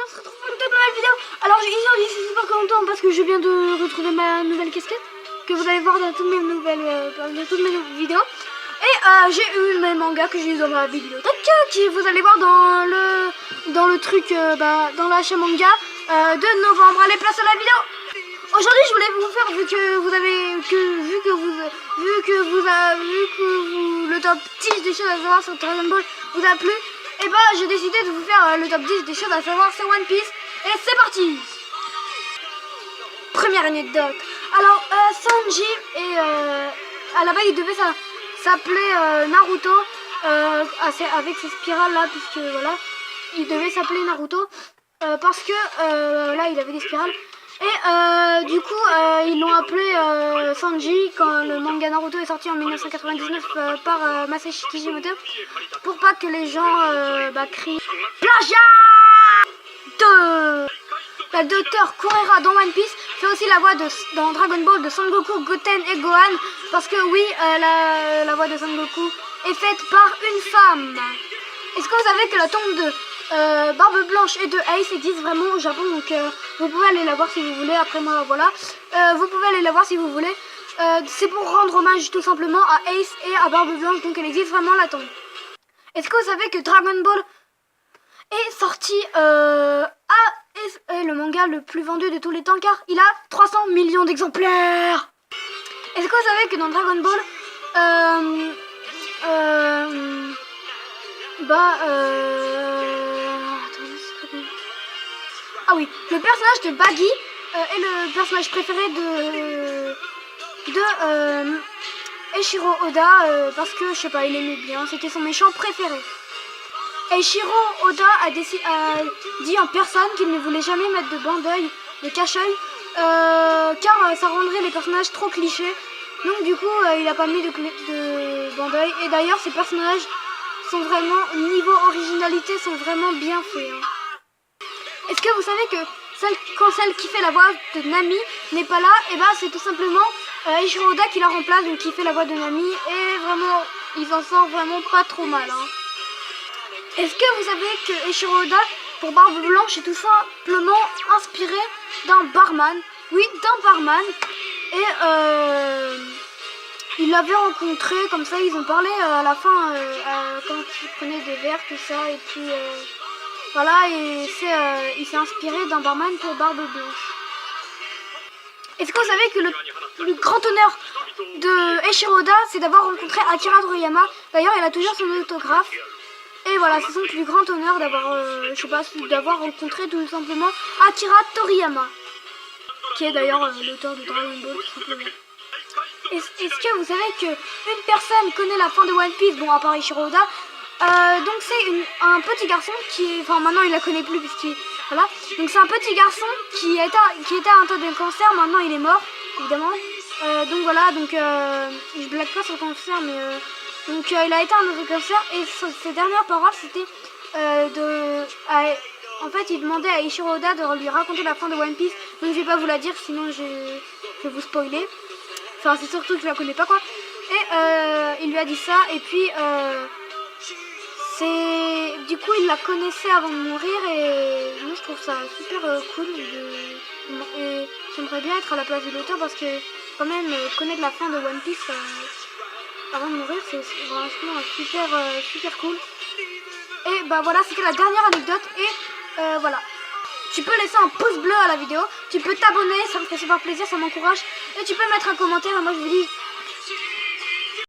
on se retrouve pour une toute nouvelle vidéo. Alors aujourd'hui c'est super content parce que je viens de retrouver ma nouvelle casquette que vous allez voir dans toutes mes nouvelles vidéos. Et j'ai eu mes mangas que j'ai eu dans ma bibliothèque qui vous allez voir dans le truc dans l'achat manga de novembre. Allez, place à la vidéo. Aujourd'hui je voulais vous faire, vu que le top 10 des choses à savoir sur Dragon Ball vous a plu, et bah j'ai décidé de vous faire le top 10 des choses à savoir sur One Piece. Et c'est parti. Première anecdote. Alors Sanji à la base il devait s'appeler Naruto avec ses spirales là, puisque voilà il devait s'appeler Naruto parce que là il avait des spirales. Et du coup ils l'ont appelé Sanji quand le manga Naruto est sorti en 1999 par Masashi Kishimoto, pour pas que les gens crient plagiat. La docteur Kurera dans One Piece fait aussi la voix dans Dragon Ball de Son Goku, Goten et Gohan, parce que oui, la voix de Son Goku est faite par une femme. Est-ce que vous savez que la tombe de Barbe Blanche et de Ace existe vraiment au Japon? Donc vous pouvez aller la voir si vous voulez. Après moi, voilà, vous pouvez aller la voir si vous voulez. C'est pour rendre hommage tout simplement à Ace et à Barbe Blanche, donc elle existe vraiment, la tombe. Est-ce que vous savez que Dragon Ball est sorti est le manga le plus vendu de tous les temps, car il a 300 millions d'exemplaires. Est-ce que vous savez que dans Dragon Ball ah oui, le personnage de Baggy est le personnage préféré de Eiichiro Oda, parce que je sais pas, il aimait bien, c'était son méchant préféré. Eiichiro Oda a dit en personne qu'il ne voulait jamais mettre de bandeau, de cache-œil, car ça rendrait les personnages trop clichés. Donc du coup, il n'a pas mis de bandeau. Et d'ailleurs, ces personnages sont vraiment, niveau originalité, sont vraiment bien faits. Hein. Est-ce que vous savez que quand celle qui fait la voix de Nami n'est pas là, et c'est tout simplement Eiichiro Oda qui la remplace, donc qui fait la voix de Nami, et vraiment, il s'en sort vraiment pas trop mal. Hein. Est-ce que vous savez que Eiichiro Oda, pour Barbe Blanche, est tout simplement inspiré d'un barman? Oui, d'un barman. Et il l'avait rencontré, comme ça ils ont parlé à la fin, quand il prenait des verres, tout ça. Et puis voilà, et il s'est inspiré d'un barman pour Barbe Blanche. Est-ce que vous savez que le plus grand honneur de Eiichiro Oda, c'est d'avoir rencontré Akira Toriyama? D'ailleurs, il a toujours son autographe. Et voilà, c'est son plus grand honneur d'avoir rencontré tout simplement Akira Toriyama, qui est d'ailleurs l'auteur de Dragon Ball, tout simplement. Est-ce que vous savez qu'une personne connaît la fin de One Piece, bon, à part Eiichiro Oda, donc c'est un petit garçon qui est, enfin maintenant il la connaît plus puisqu'il, voilà, donc c'est un petit garçon qui était atteint de cancer, maintenant il est mort, évidemment, donc voilà, donc je blague pas sur le cancer, mais donc il a été un cancer, et ses dernières paroles c'était en fait il demandait à Eiichiro Oda de lui raconter la fin de One Piece, donc je vais pas vous la dire sinon je vais vous spoiler, enfin c'est surtout que je la connais pas quoi, et il lui a dit ça, et puis du coup il la connaissait avant de mourir, et moi je trouve ça super cool, et j'aimerais bien être à la place de l'auteur, parce que quand même connaître la fin de One Piece avant de mourir, c'est franchement super cool. Et voilà, c'était la dernière anecdote. Et voilà, tu peux laisser un pouce bleu à la vidéo, tu peux t'abonner, ça me fait super plaisir, ça m'encourage, et tu peux mettre un commentaire. Et moi je vous dis